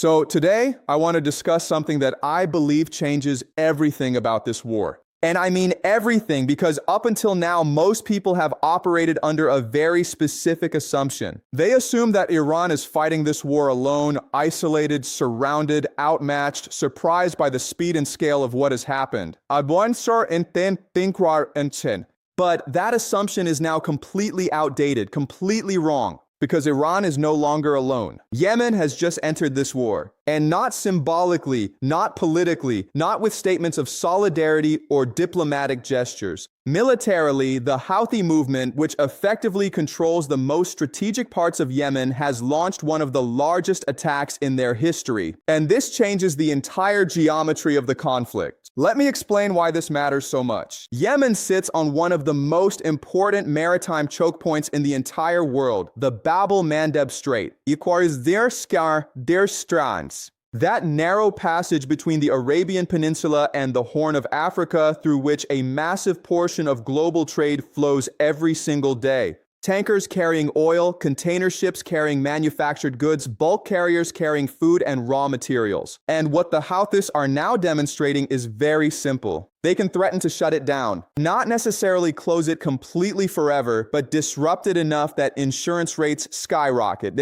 So today, I want to discuss something that I believe changes everything about this war. And I mean everything, because up until now, most people have operated under a very specific assumption. They assume that Iran is fighting this war alone, isolated, surrounded, outmatched, surprised by the speed and scale of what has happened. But that assumption is now completely outdated, completely wrong. Because Iran is no longer alone. Yemen has just entered this war, and not symbolically, not politically, not with statements of solidarity or diplomatic gestures. Militarily, the Houthi movement, which effectively controls the most strategic parts of Yemen, has launched one of the largest attacks in their history. And this changes the entire geometry of the conflict. Let me explain why this matters so much. Yemen sits on one of the most important maritime choke points in the entire world, the Bab el-Mandeb Strait. Der Strands. That narrow passage between the Arabian Peninsula and the Horn of Africa, through which a massive portion of global trade flows every single day. Tankers carrying oil, container ships carrying manufactured goods, bulk carriers carrying food and raw materials. And what the Houthis are now demonstrating is very simple. They can threaten to shut it down. Not necessarily close it completely forever, but disrupt it enough that insurance rates skyrocket.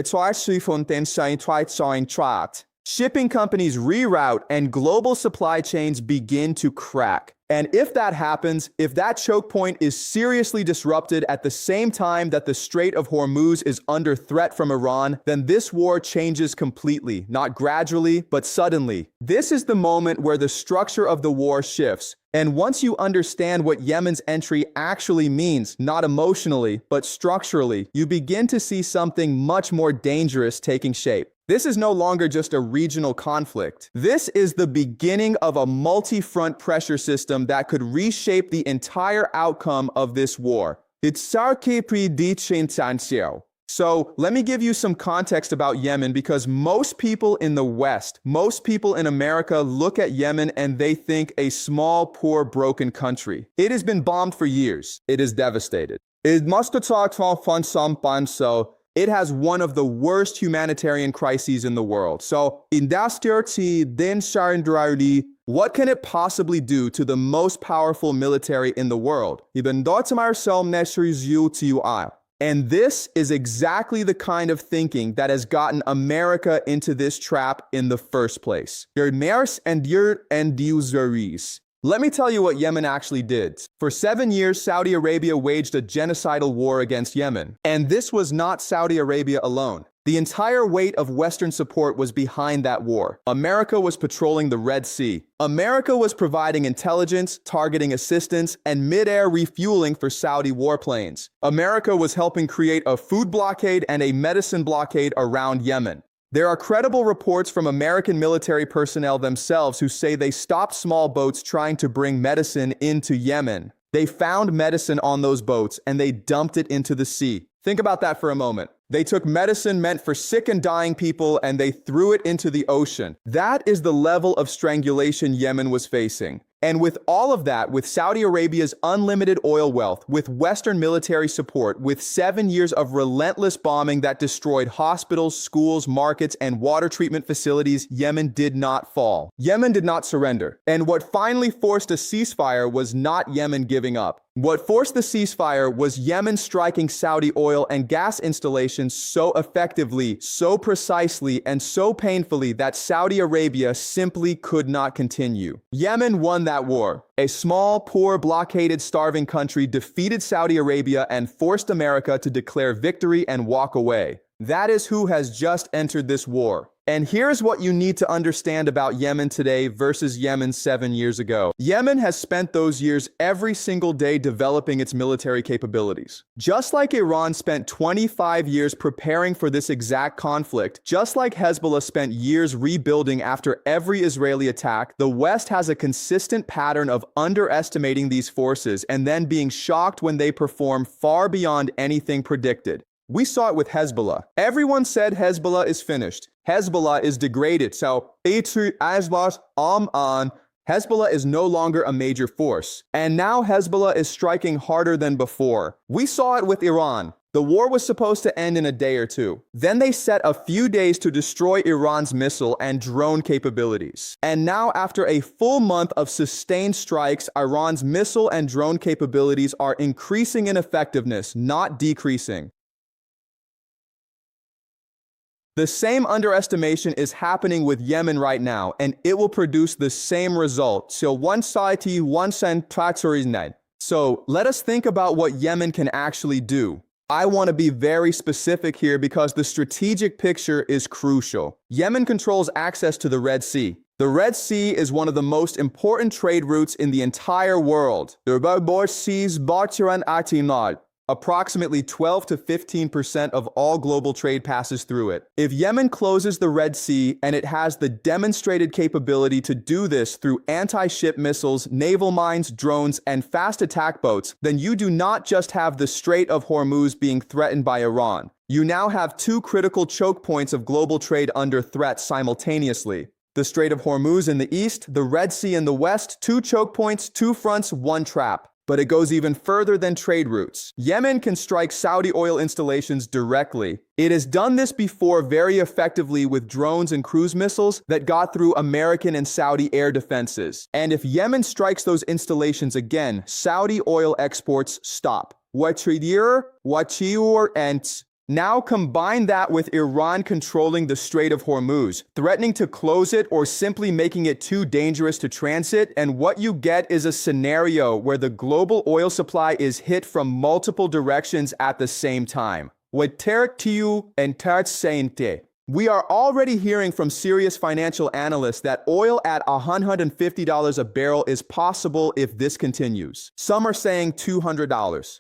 Shipping companies reroute and global supply chains begin to crack. And if that happens, if that choke point is seriously disrupted at the same time that the Strait of Hormuz is under threat from Iran, then this war changes completely, not gradually, but suddenly. This is the moment where the structure of the war shifts. And once you understand what Yemen's entry actually means, not emotionally, but structurally, you begin to see something much more dangerous taking shape. This is no longer just a regional conflict. This is the beginning of a multi-front pressure system that could reshape the entire outcome of this war. So let me give you some context about Yemen, because most people in the West, most people in America look at Yemen and they think a small, poor, broken country. It has been bombed for years. It is devastated. It must have talked from some so it has one of the worst humanitarian crises in the world. So, what can it possibly do to the most powerful military in the world? And this is exactly the kind of thinking that has gotten America into this trap in the first place. Let me tell you what Yemen actually did. For 7 years, Saudi Arabia waged a genocidal war against Yemen. And this was not Saudi Arabia alone. The entire weight of Western support was behind that war. America was patrolling the Red Sea. America was providing intelligence, targeting assistance, and mid-air refueling for Saudi warplanes. America was helping create a food blockade and a medicine blockade around Yemen. There are credible reports from American military personnel themselves who say they stopped small boats trying to bring medicine into Yemen. They found medicine on those boats and they dumped it into the sea. Think about that for a moment. They took medicine meant for sick and dying people and they threw it into the ocean. That is the level of strangulation Yemen was facing. And with all of that, with Saudi Arabia's unlimited oil wealth, with Western military support, with 7 years of relentless bombing that destroyed hospitals, schools, markets, and water treatment facilities, Yemen did not fall. Yemen did not surrender. And what finally forced a ceasefire was not Yemen giving up. What forced the ceasefire was Yemen striking Saudi oil and gas installations so effectively, so precisely, and so painfully that Saudi Arabia simply could not continue. Yemen won that war. A small, poor, blockaded, starving country defeated Saudi Arabia and forced America to declare victory and walk away. That is who has just entered this war. And here's what you need to understand about Yemen today versus Yemen 7 years ago. Yemen has spent those years every single day developing its military capabilities. Just like Iran spent 25 years preparing for this exact conflict, just like Hezbollah spent years rebuilding after every Israeli attack, the West has a consistent pattern of underestimating these forces and then being shocked when they perform far beyond anything predicted. We saw it with Hezbollah. Everyone said Hezbollah is finished. Hezbollah is degraded. So, Hezbollah is no longer a major force. And now Hezbollah is striking harder than before. We saw it with Iran. The war was supposed to end in a day or two. Then they set a few days to destroy Iran's missile and drone capabilities. And now, after a full month of sustained strikes, Iran's missile and drone capabilities are increasing in effectiveness, not decreasing. The same underestimation is happening with Yemen right now, and it will produce the same result. So let us think about what Yemen can actually do. I want to be very specific here because the strategic picture is crucial. Yemen controls access to the Red Sea. The Red Sea is one of the most important trade routes in the entire world. Approximately 12 to 15% of all global trade passes through it. If Yemen closes the Red Sea, and it has the demonstrated capability to do this through anti-ship missiles, naval mines, drones, and fast attack boats, then you do not just have the Strait of Hormuz being threatened by Iran. You now have two critical choke points of global trade under threat simultaneously. The Strait of Hormuz in the east, the Red Sea in the west, two choke points, two fronts, one trap. But it goes even further than trade routes. Yemen can strike Saudi oil installations directly. It has done this before very effectively with drones and cruise missiles that got through American and Saudi air defenses. And if Yemen strikes those installations again, Saudi oil exports stop. Now combine that with Iran controlling the Strait of Hormuz, threatening to close it or simply making it too dangerous to transit, and what you get is a scenario where the global oil supply is hit from multiple directions at the same time. We are already hearing from serious financial analysts that oil at $150 a barrel is possible if this continues. Some are saying $200.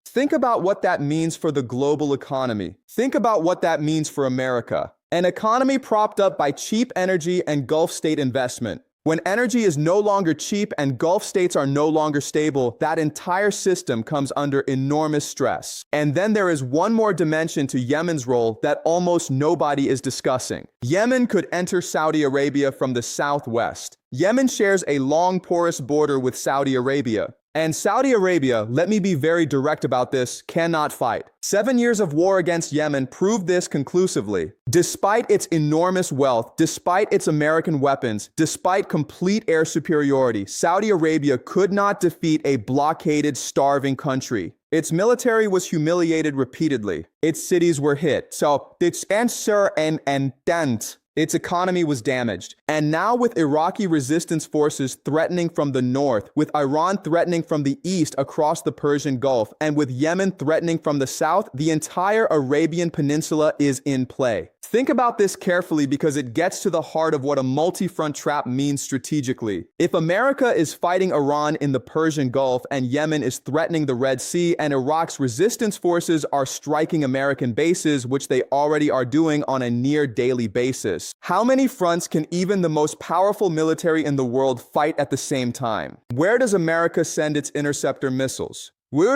Think about what that means for the global economy. Think about what that means for America. An economy propped up by cheap energy and Gulf state investment. When energy is no longer cheap and Gulf states are no longer stable, that entire system comes under enormous stress. And then there is one more dimension to Yemen's role that almost nobody is discussing. Yemen could enter Saudi Arabia from the southwest. Yemen shares a long, porous border with Saudi Arabia. And Saudi Arabia, let me be very direct about this, cannot fight. 7 years of war against Yemen proved this conclusively. Despite its enormous wealth, despite its American weapons, despite complete air superiority, Saudi Arabia could not defeat a blockaded, starving country. Its military was humiliated repeatedly. Its cities were hit. So, its answer and dent. Its economy was damaged. And now with Iraqi resistance forces threatening from the north, with Iran threatening from the east across the Persian Gulf, and with Yemen threatening from the south, the entire Arabian Peninsula is in play. Think about this carefully because it gets to the heart of what a multi-front trap means strategically. If America is fighting Iran in the Persian Gulf and Yemen is threatening the Red Sea and Iraq's resistance forces are striking American bases, which they already are doing on a near daily basis, how many fronts can even the most powerful military in the world fight at the same time? Where does America send its interceptor missiles? It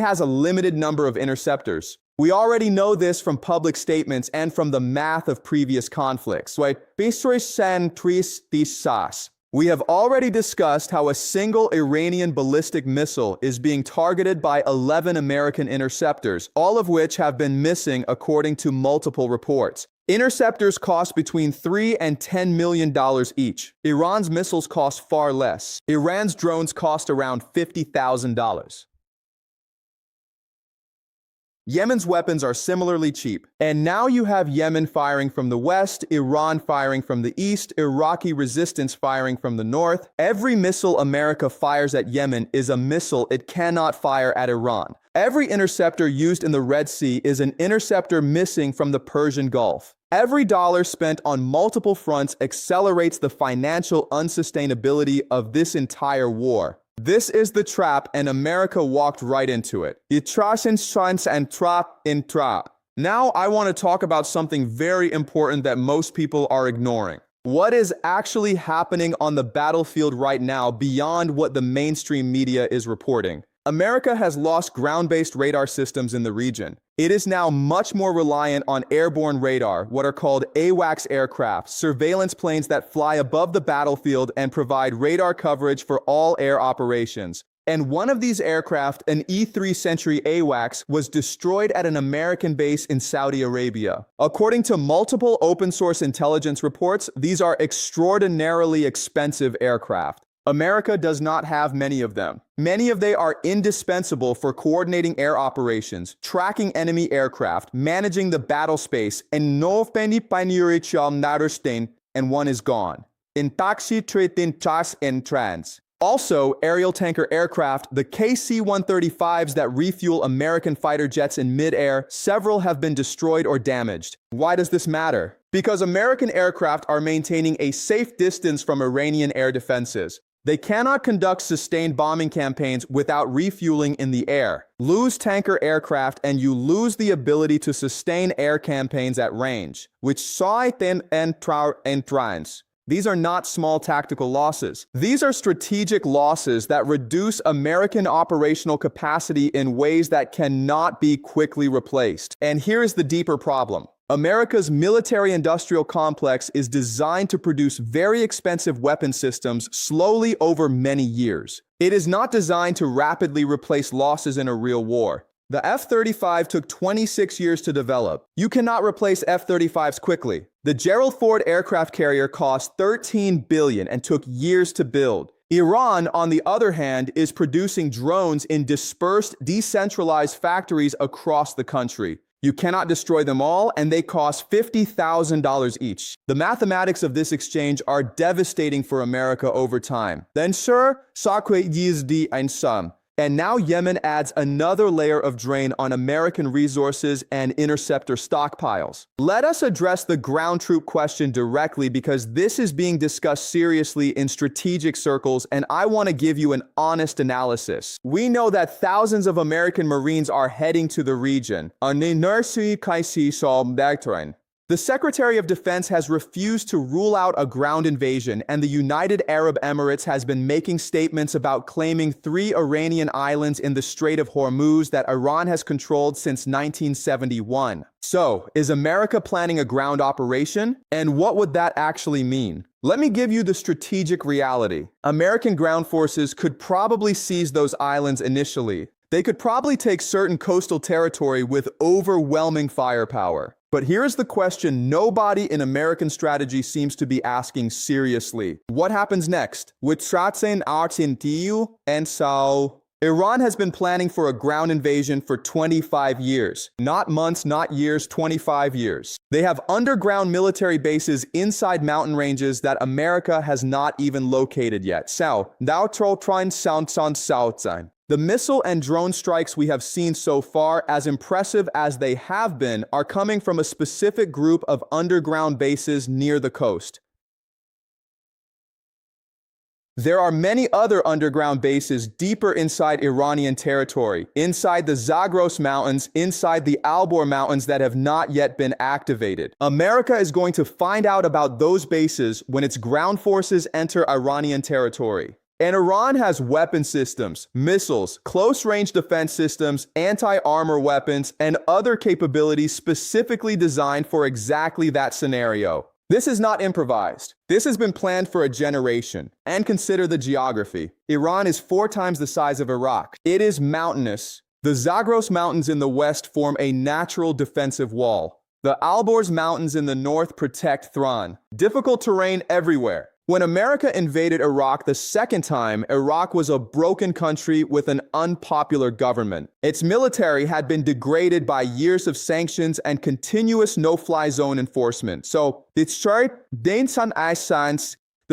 has a limited number of interceptors. We already know this from public statements and from the math of previous conflicts. We have already discussed how a single Iranian ballistic missile is being targeted by 11 American interceptors, all of which have been missing according to multiple reports. Interceptors cost between $3 and $10 million each. Iran's missiles cost far less. Iran's drones cost around $50,000. Yemen's weapons are similarly cheap. And now you have Yemen firing from the west, Iran firing from the east, Iraqi resistance firing from the north. Every missile America fires at Yemen is a missile it cannot fire at Iran. Every interceptor used in the Red Sea is an interceptor missing from the Persian Gulf. Every dollar spent on multiple fronts accelerates the financial unsustainability of this entire war. This is the trap, and America walked right into it. Now I want to talk about something very important that most people are ignoring. What is actually happening on the battlefield right now beyond what the mainstream media is reporting? America has lost ground-based radar systems in the region. It is now much more reliant on airborne radar, what are called AWACS aircraft, surveillance planes that fly above the battlefield and provide radar coverage for all air operations. And one of these aircraft, an E-3 Century AWACS, was destroyed at an American base in Saudi Arabia. According to multiple open-source intelligence reports, these are extraordinarily expensive aircraft. America does not have many of them. Many of they are indispensable for coordinating air operations, tracking enemy aircraft, managing the battle space, and and one is gone. In taxi tretin chas en trans. Also, aerial tanker aircraft, the KC-135s that refuel American fighter jets in mid-air, several have been destroyed or damaged. Why does this matter? Because American aircraft are maintaining a safe distance from Iranian air defenses. They cannot conduct sustained bombing campaigns without refueling in the air. Lose tanker aircraft and you lose the ability to sustain air campaigns at range, which entrance. These are not small tactical losses. These are strategic losses that reduce American operational capacity in ways that cannot be quickly replaced. And here is the deeper problem. America's military-industrial complex is designed to produce very expensive weapon systems slowly over many years. It is not designed to rapidly replace losses in a real war. The F-35 took 26 years to develop. You cannot replace F-35s quickly. The Gerald Ford aircraft carrier cost $13 billion and took years to build. Iran, on the other hand, is producing drones in dispersed, decentralized factories across the country. You cannot destroy them all, and they cost $50,000 each. The mathematics of this exchange are devastating for America over time. Then sure, and some. And now Yemen adds another layer of drain on American resources and interceptor stockpiles. Let us address the ground troop question directly because this is being discussed seriously in strategic circles, and I want to give you an honest analysis. We know that thousands of American Marines are heading to the region. The Secretary of Defense has refused to rule out a ground invasion, and the United Arab Emirates has been making statements about claiming 3 Iranian islands in the Strait of Hormuz that Iran has controlled since 1971. So, is America planning a ground operation? And what would that actually mean? Let me give you the strategic reality. American ground forces could probably seize those islands initially. They could probably take certain coastal territory with overwhelming firepower. But here's the question nobody in American strategy seems to be asking seriously. What happens next? With and so Iran has been planning for a ground invasion for 25 years. Not months, not years, 25 years. They have underground military bases inside mountain ranges that America has not even located yet. The missile and drone strikes we have seen so far, as impressive as they have been, are coming from a specific group of underground bases near the coast. There are many other underground bases deeper inside Iranian territory, inside the Zagros Mountains, inside the Alborz Mountains that have not yet been activated. America is going to find out about those bases when its ground forces enter Iranian territory. And Iran has weapon systems, missiles, close-range defense systems, anti-armor weapons, and other capabilities specifically designed for exactly that scenario. This is not improvised. This has been planned for a generation. And consider the geography. Iran is 4 times the size of Iraq. It is mountainous. The Zagros Mountains in the west form a natural defensive wall. The Alborz Mountains in the north protect Thrawn. Difficult terrain everywhere. When America invaded Iraq the second time, Iraq was a broken country with an unpopular government. Its military had been degraded by years of sanctions and continuous no-fly zone enforcement. So, the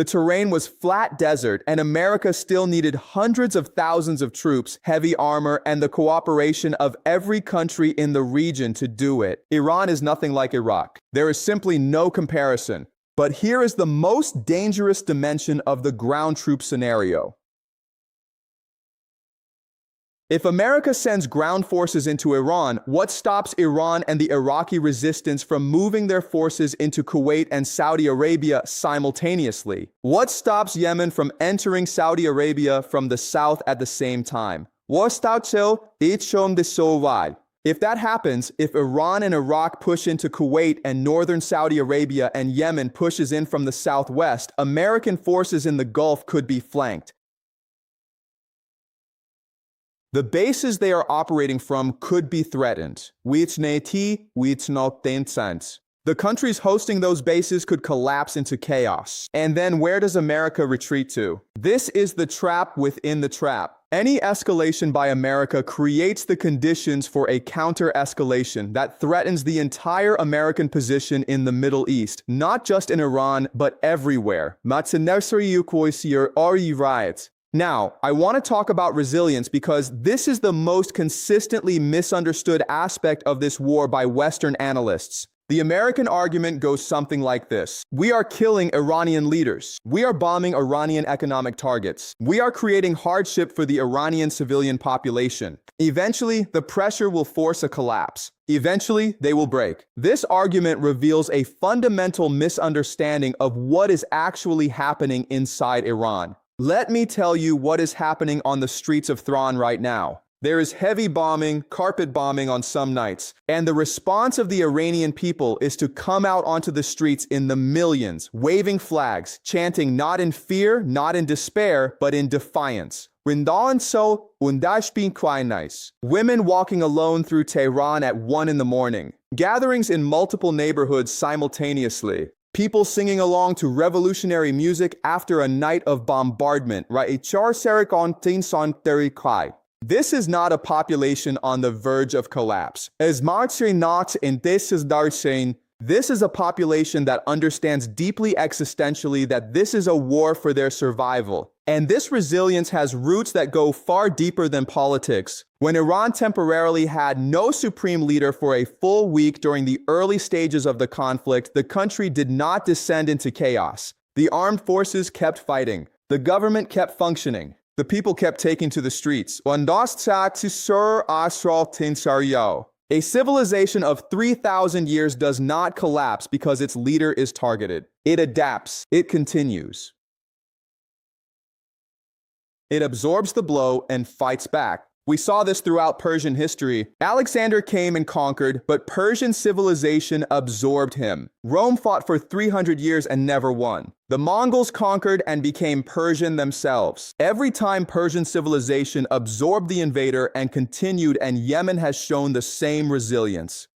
terrain was flat desert, and America still needed hundreds of thousands of troops, heavy armor, and the cooperation of every country in the region to do it. Iran is nothing like Iraq. There is simply no comparison. But here is the most dangerous dimension of the ground troop scenario. If America sends ground forces into Iran, what stops Iran and the Iraqi resistance from moving their forces into Kuwait and Saudi Arabia simultaneously? What stops Yemen from entering Saudi Arabia from the south at the same time? If that happens, if Iran and Iraq push into Kuwait and northern Saudi Arabia and Yemen pushes in from the southwest, American forces in the Gulf could be flanked. The bases they are operating from could be threatened. The countries hosting those bases could collapse into chaos. And then where does America retreat to? This is the trap within the trap. Any escalation by America creates the conditions for a counter-escalation that threatens the entire American position in the Middle East, not just in Iran, but everywhere. Now, I want to talk about resilience because this is the most consistently misunderstood aspect of this war by Western analysts. The American argument goes something like this. We are killing Iranian leaders. We are bombing Iranian economic targets. We are creating hardship for the Iranian civilian population. Eventually, the pressure will force a collapse. Eventually, they will break. This argument reveals a fundamental misunderstanding of what is actually happening inside Iran. Let me tell you what is happening on the streets of Tehran right now. There is heavy bombing, carpet bombing on some nights, and the response of the Iranian people is to come out onto the streets in the millions, waving flags, chanting not in fear, not in despair, but in defiance. Women walking alone through Tehran at 1 in the morning. Gatherings in multiple neighborhoods simultaneously. People singing along to revolutionary music after a night of bombardment. This is not a population on the verge of collapse. This is a population that understands deeply existentially that this is a war for their survival. And this resilience has roots that go far deeper than politics. When Iran temporarily had no supreme leader for a full week during the early stages of the conflict, the country did not descend into chaos. The armed forces kept fighting. The government kept functioning. The people kept taking to the streets. A civilization of 3,000 years does not collapse because its leader is targeted. It adapts. It continues. It absorbs the blow and fights back. We saw this throughout Persian history. Alexander came and conquered, but Persian civilization absorbed him. Rome fought for 300 years and never won. The Mongols conquered and became Persian themselves. Every time Persian civilization absorbed the invader and continued, and Yemen has shown the same resilience.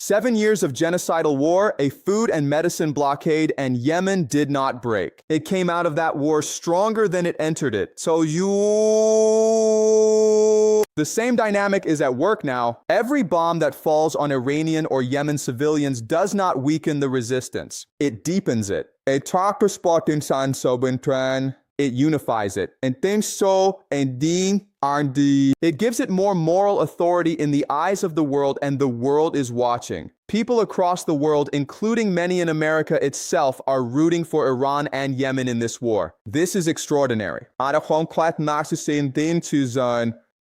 7 years of genocidal war, a food and medicine blockade, and Yemen did not break. It came out of that war stronger than it entered it. The same dynamic is at work now. Every bomb that falls on Iranian or Yemen civilians does not weaken the resistance. It deepens it. It unifies it. It gives it more moral authority in the eyes of the world, and the world is watching. People across the world, including many in America itself, are rooting for Iran and Yemen in this war. This is extraordinary.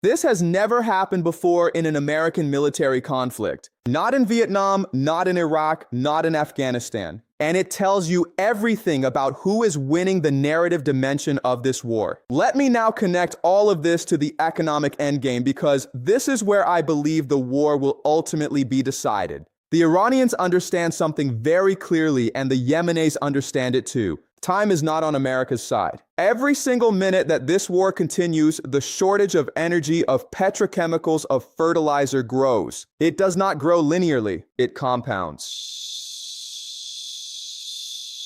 This has never happened before in an American military conflict. Not in Vietnam, not in Iraq, not in Afghanistan. And it tells you everything about who is winning the narrative dimension of this war. Let me now connect all of this to the economic endgame, because this is where I believe the war will ultimately be decided. The Iranians understand something very clearly, and the Yemenis understand it too. Time is not on America's side. Every single minute that this war continues, the shortage of energy, of petrochemicals, of fertilizer grows. It does not grow linearly, it compounds.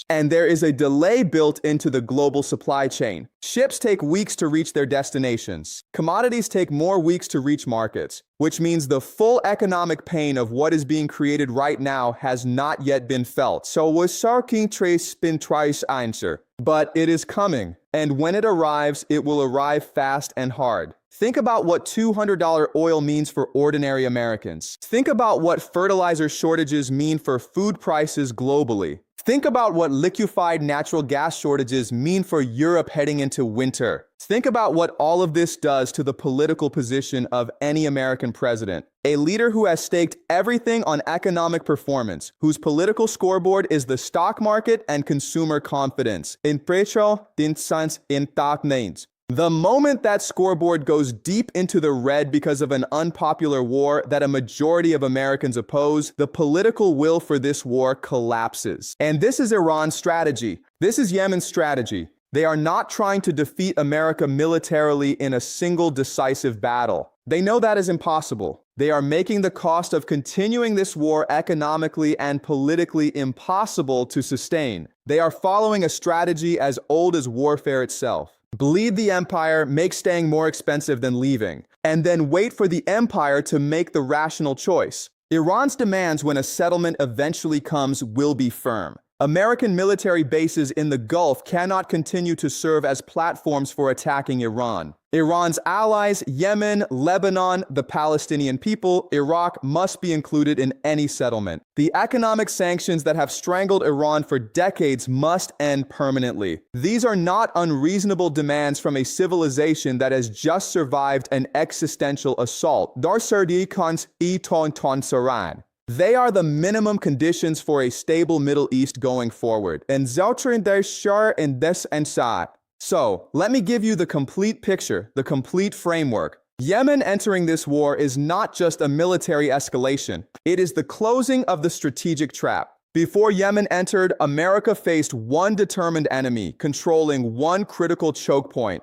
And there is a delay built into the global supply chain. Ships take weeks to reach their destinations. Commodities take more weeks to reach markets, which means the full economic pain of what is being created right now has not yet been felt. But it is coming, and when it arrives, it will arrive fast and hard. Think about what $200 oil means for ordinary Americans. Think about what fertilizer shortages mean for food prices globally. Think about what liquefied natural gas shortages mean for Europe heading into winter. Think about what all of this does to the political position of any American president. A leader who has staked everything on economic performance, whose political scoreboard is the stock market and consumer confidence. In precio, din sans, in tak names. The moment that scoreboard goes deep into the red because of an unpopular war that a majority of Americans oppose, the political will for this war collapses. And this is Iran's strategy. This is Yemen's strategy. They are not trying to defeat America militarily in a single decisive battle. They know that is impossible. They are making the cost of continuing this war economically and politically impossible to sustain. They are following a strategy as old as warfare itself. Bleed the empire, make staying more expensive than leaving, and then wait for the empire to make the rational choice. Iran's demands when a settlement eventually comes will be firm. American military bases in the Gulf cannot continue to serve as platforms for attacking Iran. Iran's allies, Yemen, Lebanon, the Palestinian people, Iraq must be included in any settlement. The economic sanctions that have strangled Iran for decades must end permanently. These are not unreasonable demands from a civilization that has just survived an existential assault. They are the minimum conditions for a stable Middle East going forward. So, let me give you the complete picture, the complete framework. Yemen entering this war is not just a military escalation. It is the closing of the strategic trap. Before Yemen entered, America faced one determined enemy, controlling one critical choke point.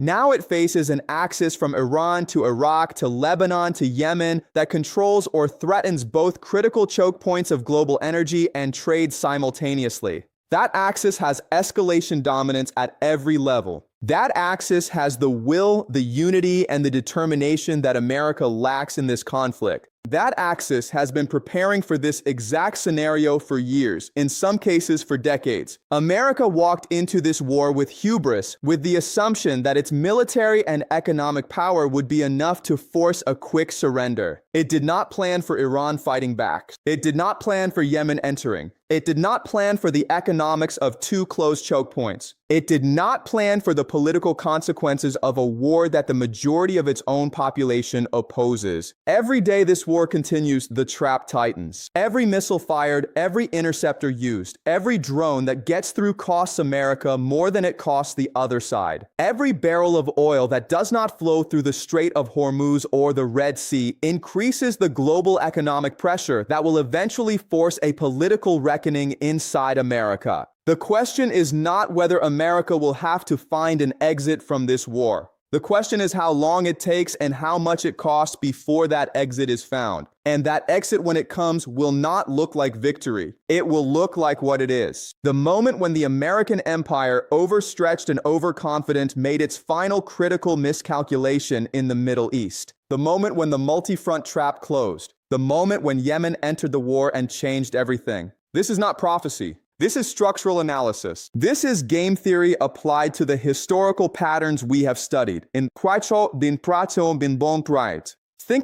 Now it faces an axis from Iran to Iraq to Lebanon to Yemen that controls or threatens both critical choke points of global energy and trade simultaneously. That axis has escalation dominance at every level. That axis has the will, the unity, and the determination that America lacks in this conflict. That axis has been preparing for this exact scenario for years, in some cases for decades. America walked into this war with hubris, with the assumption that its military and economic power would be enough to force a quick surrender. It did not plan for Iran fighting back. It did not plan for Yemen entering. It did not plan for the economics of two closed choke points. It did not plan for the political consequences of a war that the majority of its own population opposes. Every day this war continues, the trap tightens. Every missile fired, every interceptor used, every drone that gets through costs America more than it costs the other side. Every barrel of oil that does not flow through the Strait of Hormuz or the Red Sea increases the global economic pressure that will eventually force a political reckoning inside America. The question is not whether America will have to find an exit from this war. The question is how long it takes and how much it costs before that exit is found. And that exit, when it comes, will not look like victory. It will look like what it is. The moment when the American empire, overstretched and overconfident, made its final critical miscalculation in the Middle East. The moment when the multi-front trap closed. The moment when Yemen entered the war and changed everything. This is not prophecy. This is structural analysis. This is game theory applied to the historical patterns we have studied. Think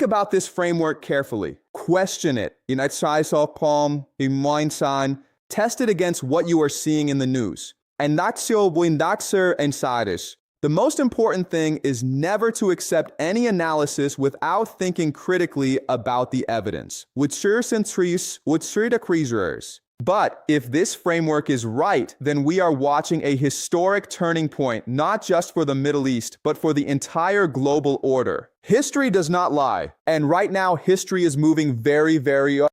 about this framework carefully. Question it. Test it against what you are seeing in the news. The most important thing is never to accept any analysis without thinking critically about the evidence. But if this framework is right, then we are watching a historic turning point, not just for the Middle East, but for the entire global order. History does not lie, and right now history is moving very